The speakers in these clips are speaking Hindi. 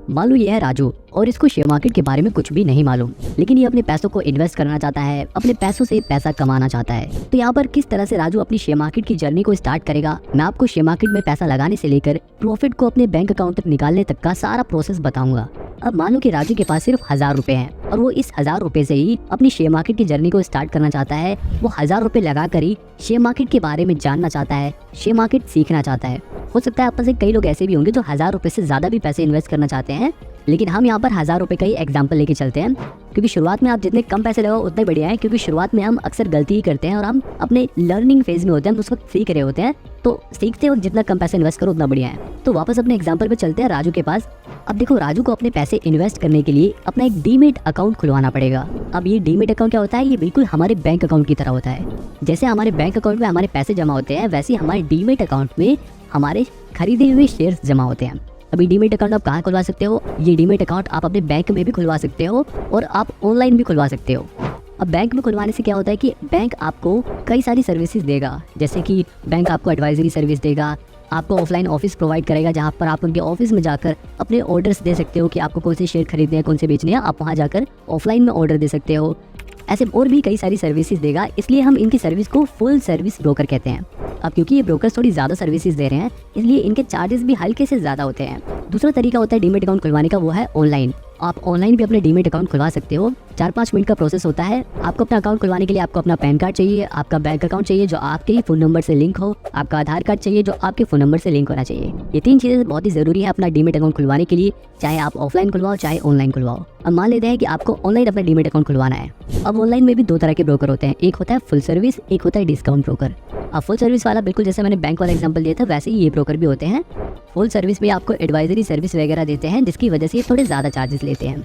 मान लो ये है राजू और इसको शेयर मार्केट के बारे में कुछ भी नहीं मालूम, लेकिन ये अपने पैसों को इन्वेस्ट करना चाहता है, अपने पैसों से पैसा कमाना चाहता है। तो यहाँ पर किस तरह से राजू अपनी शेयर मार्केट की जर्नी को स्टार्ट करेगा, मैं आपको शेयर मार्केट में पैसा लगाने से लेकर प्रॉफिट को अपने बैंक अकाउंट तक निकालने तक का सारा प्रोसेस बताऊंगा। अब मान लो कि राजू के पास सिर्फ 1000 रुपए हैं और वो इस 1000 रुपए से ही अपनी शेयर मार्केट की जर्नी को स्टार्ट करना चाहता है। वो 1000 रुपए लगा कर ही शेयर मार्केट के बारे में जानना चाहता है, शेयर मार्केट सीखना चाहता है। हो सकता है आप में से कई लोग ऐसे भी होंगे जो 1000 रुपए से ज्यादा भी पैसे इन्वेस्ट करना चाहते हैं, लेकिन हम यहाँ पर 1000 रुपए का ही एग्जाम्पल लेके चलते हैं, क्योंकि शुरुआत में आप जितने कम पैसे लगाओ उतने बढ़िया है। क्योंकि शुरुआत में हम अक्सर गलती ही करते हैं और हम अपने लर्निंग फेज में होते हैं, हम उस वक्त सीख रहे होते हैं, तो सीखते वक्त जितना कम पैसे इन्वेस्ट करो उतना बढ़िया है। तो वापस अपने एग्जाम्पल पे चलते हैं राजू के पास। अब देखो राजू को अपने पैसे इन्वेस्ट करने के लिए अपना एक डीमेट अकाउंट खुलवाना पड़ेगा। अब ये डीमेट अकाउंट क्या होता है, ये बिल्कुल हमारे बैंक अकाउंट की तरह होता है। जैसे हमारे बैंक अकाउंट में हमारे पैसे जमा होते हैं, वैसे हमारे डीमेट अकाउंट में हमारे खरीदे हुए शेयर्स जमा होते हैं। अभी डीमेट अकाउंट आप कहाँ खुलवा सकते हो, ये डीमेट अकाउंट आप अपने बैंक में भी खुलवा सकते हो और आप ऑनलाइन भी खुलवा सकते हो। अब बैंक में खुलवाने से क्या होता है कि बैंक आपको कई सारी सर्विसेज देगा, जैसे कि बैंक आपको एडवाइजरी सर्विस देगा, आपको ऑफलाइन ऑफिस प्रोवाइड करेगा जहाँ पर आप उनके ऑफिस में जाकर अपने ऑर्डर्स दे सकते हो कि आपको कौन से शेयर खरीदने हैं, कौन से बेचने हैं, आप वहाँ जाकर ऑफलाइन में ऑर्डर दे सकते हो। ऐसे और भी कई सारी सर्विसेज देगा, इसलिए हम इनकी सर्विस को फुल सर्विस ब्रोकर कहते हैं। अब क्योंकि ये ब्रोकर्स थोड़ी ज़्यादा सर्विसेज दे रहे हैं, इसलिए इनके चार्जेस भी हल्के से ज़्यादा होते हैं। दूसरा तरीका होता है डीमेट अकाउंट खुलवाने का, वो है ऑनलाइन। आप ऑनलाइन भी अपने डीमेट अकाउंट खुलवा सकते हो। 4-5 मिनट का प्रोसेस होता है। आपको अपना अकाउंट खुलवाने के लिए आपको अपना पैन कार्ड चाहिए, आपका बैंक अकाउंट चाहिए जो आपके ही फ़ोन नंबर से लिंक हो, आपका आधार कार्ड चाहिए जो आपके फ़ोन नंबर से लिंक होना चाहिए। ये 3 चीज़ें बहुत ही ज़रूरी है अपना डीमेट अकाउंट खुलवाने के लिए, चाहे आप ऑफलाइन खुलवाओ चाहे ऑनलाइन खुलवाओ। अब मान लेते हैं कि आपको ऑनलाइन अपना डीमेट अकाउंट खुलवाना है। अब ऑनलाइन में भी 2 तरह के ब्रोकर होते हैं, एक होता है फुल सर्विस, एक होता है डिस्काउंट ब्रोकर। अब फुल सर्विस वाला बिल्कुल जैसे मैंने बैंक वाला एग्जांपल दिया था, वैसे ही ये ब्रोकर भी होते हैं। फुल सर्विस में आपको एडवाइजरी सर्विस वगैरह देते हैं, जिसकी वजह से ये थोड़े ज़्यादा चार्जेस लेते हैं।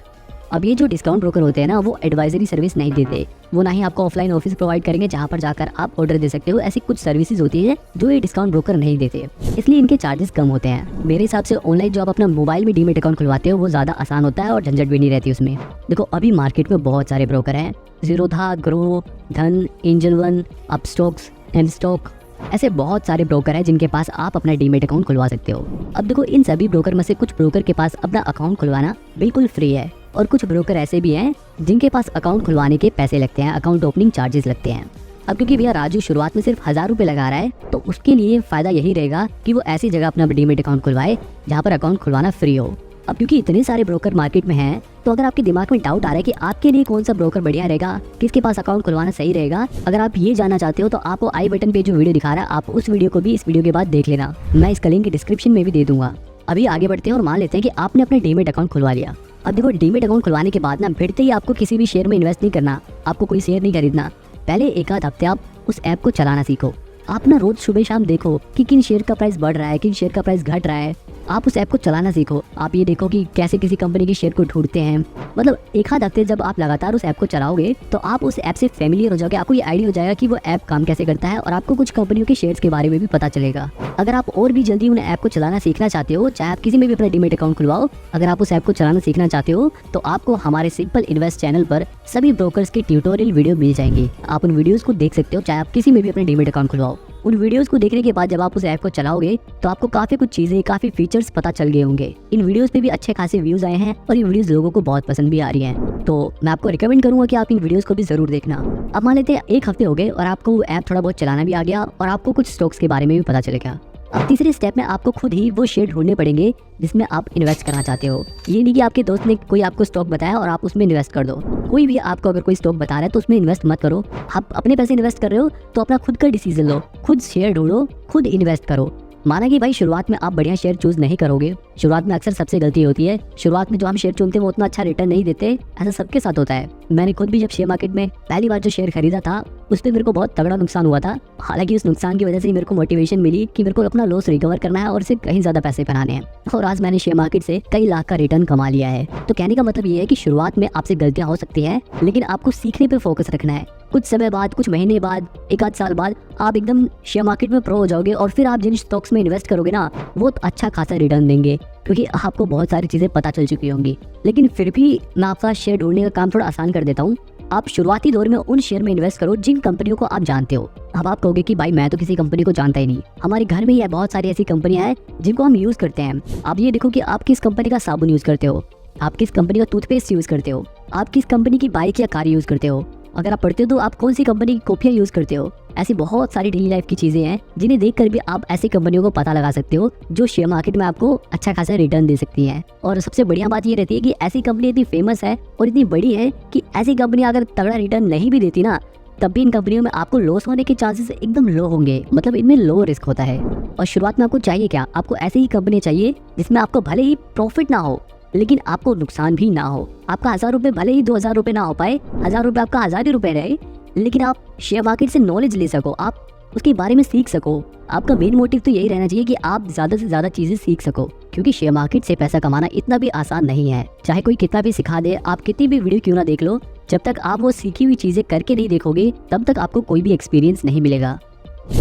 अब ये जो डिस्काउंट ब्रोकर होते हैं ना, वो एडवाइजरी सर्विस नहीं देते, वो ना ही आपको ऑफलाइन ऑफिस प्रोवाइड करेंगे जहाँ पर जाकर आप ऑर्डर दे सकते हो। ऐसी कुछ सर्विसेज होती है जो ये डिस्काउंट ब्रोकर नहीं देते, इसलिए इनके चार्जेस कम होते हैं। मेरे हिसाब से ऑनलाइन जो आप अपना मोबाइल में डीमेट अकाउंट खुलवाते हो वो ज़्यादा आसान होता है और झंझट भी नहीं रहती उसमें। देखो अभी मार्केट में बहुत सारे ब्रोकर हैं, जीरोधा, ग्रो, धन, एंजल वन, अपस्टॉक्स, एमस्टॉक, ऐसे बहुत सारे ब्रोकर हैं जिनके पास आप अपना डीमेट अकाउंट खुलवा सकते हो। अब देखो इन सभी ब्रोकर में से कुछ ब्रोकर के पास अपना अकाउंट खुलवाना बिल्कुल फ्री है और कुछ ब्रोकर ऐसे भी हैं जिनके पास अकाउंट खुलवाने के पैसे लगते हैं, अकाउंट ओपनिंग चार्जेस लगते हैं। अब क्योंकि भैया राजू शुरुआत में सिर्फ 1000 रुपए लगा रहा है, तो उसके लिए फायदा यही रहेगा कि वो ऐसी जगह अपना डीमेट अकाउंट खुलवाए जहाँ पर अकाउंट खुलवाना फ्री हो। अब क्योंकि इतने सारे ब्रोकर मार्केट में हैं, तो अगर आपके दिमाग में डाउट आ रहा है कि आपके लिए कौन सा ब्रोकर बढ़िया रहेगा, किसके पास अकाउंट खुलवाना सही रहेगा, अगर आप ये जानना चाहते हो तो आपको आई बटन पे जो वीडियो दिखा रहा है आप उस वीडियो को भी इस वीडियो के बाद देख लेना, मैं इसका लिंक डिस्क्रिप्शन में भी दे दूंगा। अभी आगे बढ़ते हैं और मान लेते हैं कि आपने अपना डीमेट अकाउंट खुलवा लिया। अब देखो डीमेट अकाउंट खुलवाने के बाद ना फिरते ही आपको किसी भी शेयर में इन्वेस्ट नहीं करना, आपको कोई शेयर नहीं खरीदना। पहले 1 आध हफ्ते आप उस ऐप को चलाना सीखो। आप ना रोज सुबह शाम देखो कि किन शेयर का प्राइस बढ़ रहा है, किन शेयर का प्राइस घट रहा है। आप उस ऐप को चलाना सीखो। आप ये देखो कि कैसे किसी कंपनी के शेयर को ढूंढते हैं। मतलब 1 आध हफ्ते जब आप लगातार उस ऐप को चलाओगे तो आप उस ऐप से फैमिलियर हो जाओगे, आपको ये आइडिया हो जाएगा कि वो ऐप काम कैसे करता है और आपको कुछ कंपनियों के शेयर्स के बारे में भी पता चलेगा। अगर आप और भी जल्दी उन ऐप को चलाना सीखना चाहते हो, चाहे आप किसी में भी अपना डीमेट अकाउंट खुलवाओ, अगर आप उस ऐप को चलाना सीखना चाहते हो तो आपको हमारे सिंपल इन्वेस्ट चैनल पर सभी ब्रोकर्स के ट्यूटोरियल वीडियो मिल जाएंगे। आप उन वीडियोस को देख सकते हो, चाहे आप किसी में भी अपना डीमेट अकाउंट खुलवाओ। उन वीडियोस को देखने के बाद जब आप उस ऐप को चलाओगे तो आपको काफी कुछ चीजें, काफी फीचर्स पता चल गए होंगे। इन वीडियोस पे भी अच्छे खासे व्यूज आए हैं और ये वीडियोस लोगों को बहुत पसंद भी आ रही हैं, तो मैं आपको रिकमेंड करूंगा कि आप इन वीडियोस को भी जरूर देखना। अब मान लेते हैं 1 हफ्ते हो गए और आपको वो ऐप थोड़ा बहुत चलाना भी आ गया और आपको कुछ स्टॉक्स के बारे में भी पता चलेगा। अब तीसरे स्टेप में आपको खुद ही वो शेयर ढूंढने पड़ेंगे जिसमें आप इन्वेस्ट करना चाहते हो। ये नहीं कि आपके दोस्त ने कोई आपको स्टॉक बताया और आप उसमें इन्वेस्ट कर दो। कोई भी आपको अगर कोई स्टॉक बता रहा है तो उसमें इन्वेस्ट मत करो। आप अपने पैसे इन्वेस्ट कर रहे हो तो अपना खुद का डिसीजन लो, खुद शेयर ढूंढो, खुद इन्वेस्ट करो। माना कि भाई शुरुआत में आप बढ़िया शेयर चूज नहीं करोगे, शुरुआत में अक्सर सबसे गलती होती है। शुरुआत में जो हम शेयर चुनते हैं वो उतना अच्छा रिटर्न नहीं देते, ऐसा सबके साथ होता है। मैंने खुद भी जब शेयर मार्केट में पहली बार जो शेयर खरीदा था उस पर मेरे को बहुत तगड़ा नुकसान हुआ था। हालांकि उस नुकसान की वजह से मेरे को मोटिवेशन मिली कि मेरे को अपना लॉस रिकवर करना है और इससे कहीं ज्यादा पैसे बनाने हैं, और आज मैंने शेयर मार्केट से कई लाख का रिटर्न कमा लिया है। तो कहने का मतलब ये है कि शुरुआत में आपसे गलतियां हो सकती हैं, लेकिन आपको सीखने पे फोकस रखना है। कुछ समय बाद, कुछ महीने बाद, 1 आध साल बाद आप एकदम शेयर मार्केट में प्रो हो जाओगे और फिर आप जिन स्टॉक्स में इन्वेस्ट करोगे ना वो अच्छा खासा रिटर्न देंगे, क्योंकि आपको बहुत सारी चीजें पता चल चुकी होंगी। लेकिन फिर भी मैं आपका शेयर ढूंढने का काम थोड़ा आसान कर देता हूँ। आप शुरुआती दौर में उन शेयर में इन्वेस्ट करो जिन कंपनियों को आप जानते हो। अब आप कहोगे कि भाई मैं तो किसी कंपनी को जानता ही नहीं, हमारे घर में ही है बहुत सारी ऐसी कंपनियां हैं जिनको हम यूज करते हैं। आप ये देखो कि आप किस कंपनी का साबुन यूज करते हो, आप किस कंपनी का टूथपेस्ट यूज करते हो, आप किस कंपनी की बाइक या कार यूज करते हो, अगर आप पढ़ते हो तो आप कौन सी कंपनी की कॉपियां यूज करते हो। ऐसी बहुत सारी डेली लाइफ की चीजें हैं जिन्हें देखकर भी आप ऐसी कंपनियों को पता लगा सकते हो जो शेयर मार्केट में आपको अच्छा खासा रिटर्न दे सकती हैं। और सबसे बढ़िया बात ये रहती है कि ऐसी कंपनी इतनी फेमस है और इतनी बड़ी है कि ऐसी कंपनी अगर तगड़ा रिटर्न नहीं भी देती ना, तब भी इन कंपनियों में आपको लॉस होने के चांसेस एकदम लो होंगे, मतलब इनमें लो रिस्क होता है। और शुरुआत में आपको चाहिए क्या, आपको ऐसी ही कंपनी चाहिए जिसमें आपको भले ही प्रॉफिट ना हो लेकिन आपको नुकसान भी ना हो। आपका 1000 रुपए भले ही 2000 रुपए ना हो पाए, 1000 रुपए आपका 1000 ही रुपए रहे, लेकिन आप शेयर मार्केट से नॉलेज ले सको, आप उसके बारे में सीख सको। आपका मेन मोटिव तो यही रहना चाहिए कि आप ज्यादा से ज्यादा चीजें सीख सको, क्योंकि शेयर मार्केट से पैसा कमाना इतना भी आसान नहीं है। चाहे कोई कितना भी सिखा दे, आप कितनी भी वीडियो क्यों ना देख लो, जब तक आप वो सीखी हुई चीजें करके नहीं देखोगे तब तक आपको कोई भी एक्सपीरियंस नहीं मिलेगा।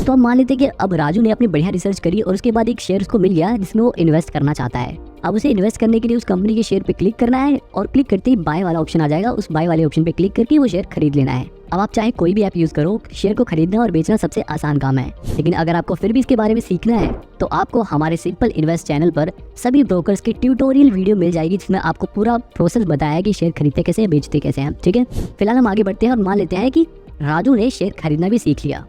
तो हम मान लेते हैं कि अब राजू ने अपनी बढ़िया रिसर्च करी और उसके बाद एक शेयर उसको मिल गया जिसमें वो इन्वेस्ट करना चाहता है। अब उसे इन्वेस्ट करने के लिए उस कंपनी के शेयर पे क्लिक करना है और क्लिक करते ही बाय वाला ऑप्शन आ जाएगा, उस बाय वाले ऑप्शन पे क्लिक करके वो शेयर खरीद लेना है। अब आप चाहे कोई भी ऐप यूज करो, शेयर को खरीदना और बेचना सबसे आसान काम है। लेकिन अगर आपको फिर भी इसके बारे में सीखना है तो आपको हमारे सिंपल इन्वेस्ट चैनल पर सभी ब्रोकर्स की ट्यूटोरियल वीडियो मिल जाएगी जिसमें आपको पूरा प्रोसेस बताया है कि शेयर खरीदते कैसे हैं, बेचते कैसे हैं। ठीक है, फिलहाल हम आगे बढ़ते हैं और मान लेते हैं कि राजू ने शेयर खरीदना भी सीख लिया।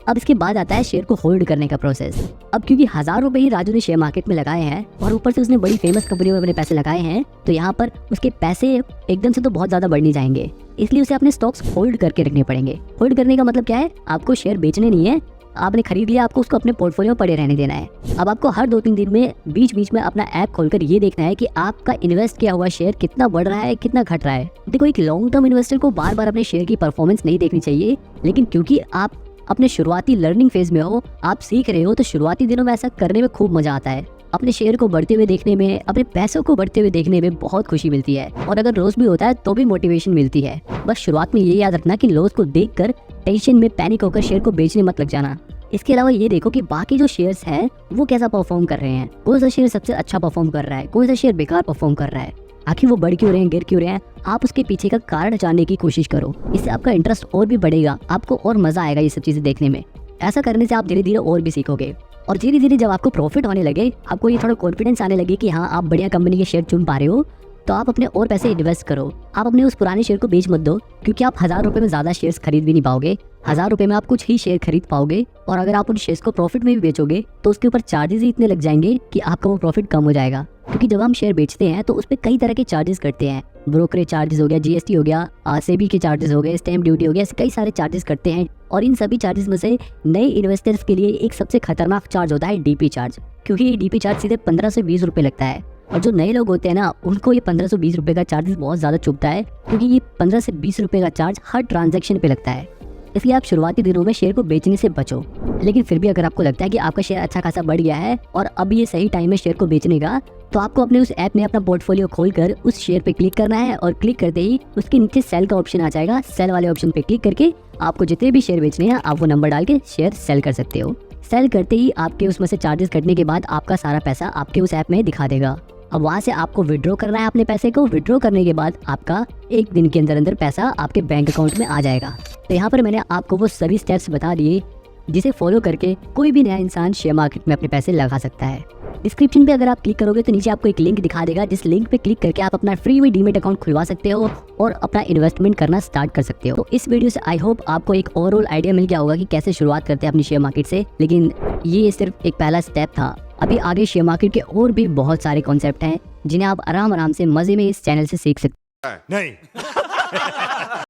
अब इसके बाद आता है शेयर को होल्ड करने का प्रोसेस। अब क्योंकि 1000 रुपए ही राजू ने शेयर मार्केट में लगाए हैं और ऊपर से उसने बड़ी फेमस कंपनियों में अपने पैसे लगाए हैं, तो यहाँ पर उसके पैसे एकदम से तो बहुत ज्यादा बढ़ नहीं जाएंगे, इसलिए उसे अपने स्टॉक्स होल्ड करके रखने पड़ेंगे। होल्ड करने का मतलब क्या है, आपको शेयर बेचने नहीं है, आपने खरीद लिया, आपको उसको अपने पोर्टफोलियो पड़े रहने देना है। अब आपको हर 2-3 दिन में बीच बीच में अपना ऐप खोलकर ये देखना है कि आपका इन्वेस्ट किया हुआ शेयर कितना बढ़ रहा है, कितना घट रहा है। देखो, एक लॉन्ग टर्म इन्वेस्टर को बार बार अपने शेयर की परफॉर्मेंस नहीं देखनी चाहिए, लेकिन क्योंकि आप अपने शुरुआती लर्निंग फेज में हो, आप सीख रहे हो, तो शुरुआती दिनों में ऐसा करने में खूब मजा आता है। अपने शेयर को बढ़ते हुए देखने में, अपने पैसों को बढ़ते हुए देखने में बहुत खुशी मिलती है, और अगर लॉस भी होता है तो भी मोटिवेशन मिलती है। बस शुरुआत में ये याद रखना कि लॉस को देखकर टेंशन में पैनिक होकर शेयर को बेचने मत लग जाना। इसके अलावा ये देखो कि बाकी जो शेयर्स हैं वो कैसा परफॉर्म कर रहे हैं, कौन सा शेयर सबसे अच्छा परफॉर्म कर रहा है, कौन सा शेयर बेकार परफॉर्म कर रहा है, आखिर वो बढ़ क्यों रहे हैं, गिर क्यों रहे हैं। आप उसके पीछे का कारण जानने की कोशिश करो, इससे आपका इंटरेस्ट और भी बढ़ेगा, आपको और मजा आएगा ये सब चीजें देखने में। ऐसा करने से आप धीरे धीरे और भी सीखोगे, और धीरे धीरे जब आपको प्रॉफिट होने लगे, आपको ये थोड़ा कॉन्फिडेंस आने लगे कि हाँ आप बढ़िया कंपनी के शेयर चुन पा रहे हो, तो आप अपने और पैसे इन्वेस्ट करो। आप अपने उस पुराने शेयर को बेच मत दो, क्योंकि आप 1000 रुपए में ज्यादा शेयर्स खरीद भी नहीं पाओगे। 1000 रुपए में आप कुछ ही शेयर खरीद पाओगे, और अगर आप उन शेयर्स को प्रॉफिट में भी बेचोगे तो उसके ऊपर चार्जेस ही इतने लग जाएंगे कि आपका वो प्रॉफिट कम हो जाएगा। क्योंकि जब हम शेयर बेचते हैं तो उस पर कई तरह के चार्जेस कटते हैं, ब्रोकरेज चार्जेस हो गया, जीएसटी हो गया, सेबी के चार्जेस हो गए, स्टैम्प ड्यूटी हो गया, ऐसे कई सारे चार्जेस कटते हैं। और इन सभी चार्जेस में से नए इन्वेस्टर्स के लिए एक सबसे खतरनाक चार्ज होता है डीपी चार्ज, क्योंकि ये डीपी चार्ज सीधे 15 से 20 रुपए लगता है। और जो नए लोग होते हैं ना, उनको ये 15 से 20 रुपए का चार्जेस बहुत ज्यादा चुभता है, क्योंकि ये 15 से 20 रुपए का चार्ज हर ट्रांजैक्शन पे लगता है। इसलिए आप शुरुआती दिनों में शेयर को बेचने से बचो। लेकिन फिर भी अगर आपको लगता है कि आपका शेयर अच्छा खासा बढ़ गया है और अब ये सही टाइम है शेयर को बेचने का, तो आपको अपने उस ऐप में अपना पोर्टफोलियो खोलकर उस शेयर पे क्लिक करना है, और क्लिक करते ही उसके नीचे सेल का ऑप्शन आ जाएगा। सेल वाले ऑप्शन पे क्लिक करके आपको जितने भी शेयर बेचने हैं आप वो नंबर डाल के शेयर सेल कर सकते हो। सेल करते ही आपके उसमें से चार्जेस कटने के बाद आपका सारा पैसा आपके उस ऐप में दिखा देगा। अब वहाँ से आपको विड्रॉ करना है अपने पैसे को। विड्रॉ करने के बाद आपका एक दिन के अंदर अंदर पैसा आपके बैंक अकाउंट में आ जाएगा। तो यहाँ पर मैंने आपको वो सभी स्टेप्स बता दिए जिसे फॉलो करके कोई भी नया इंसान शेयर मार्केट में अपने पैसे लगा सकता है। डिस्क्रिप्शन पे अगर आप क्लिक करोगे तो नीचे आपको एक लिंक दिखा देगा, जिस लिंक पे क्लिक करके आप अपना फ्री में डीमेट अकाउंट खुलवा सकते हो और अपना इन्वेस्टमेंट करना स्टार्ट कर सकते हो। तो इस वीडियो से आई होप आपको एक ओवरऑल आइडिया मिल गया होगा कि कैसे शुरुआत करते हैं अपनी शेयर मार्केट से। लेकिन ये सिर्फ एक पहला स्टेप था। अभी आगे शेयर मार्केट के और भी बहुत सारे कॉन्सेप्ट हैं जिन्हें आप आराम आराम से मजे में इस चैनल से सीख सकते हैं। नहीं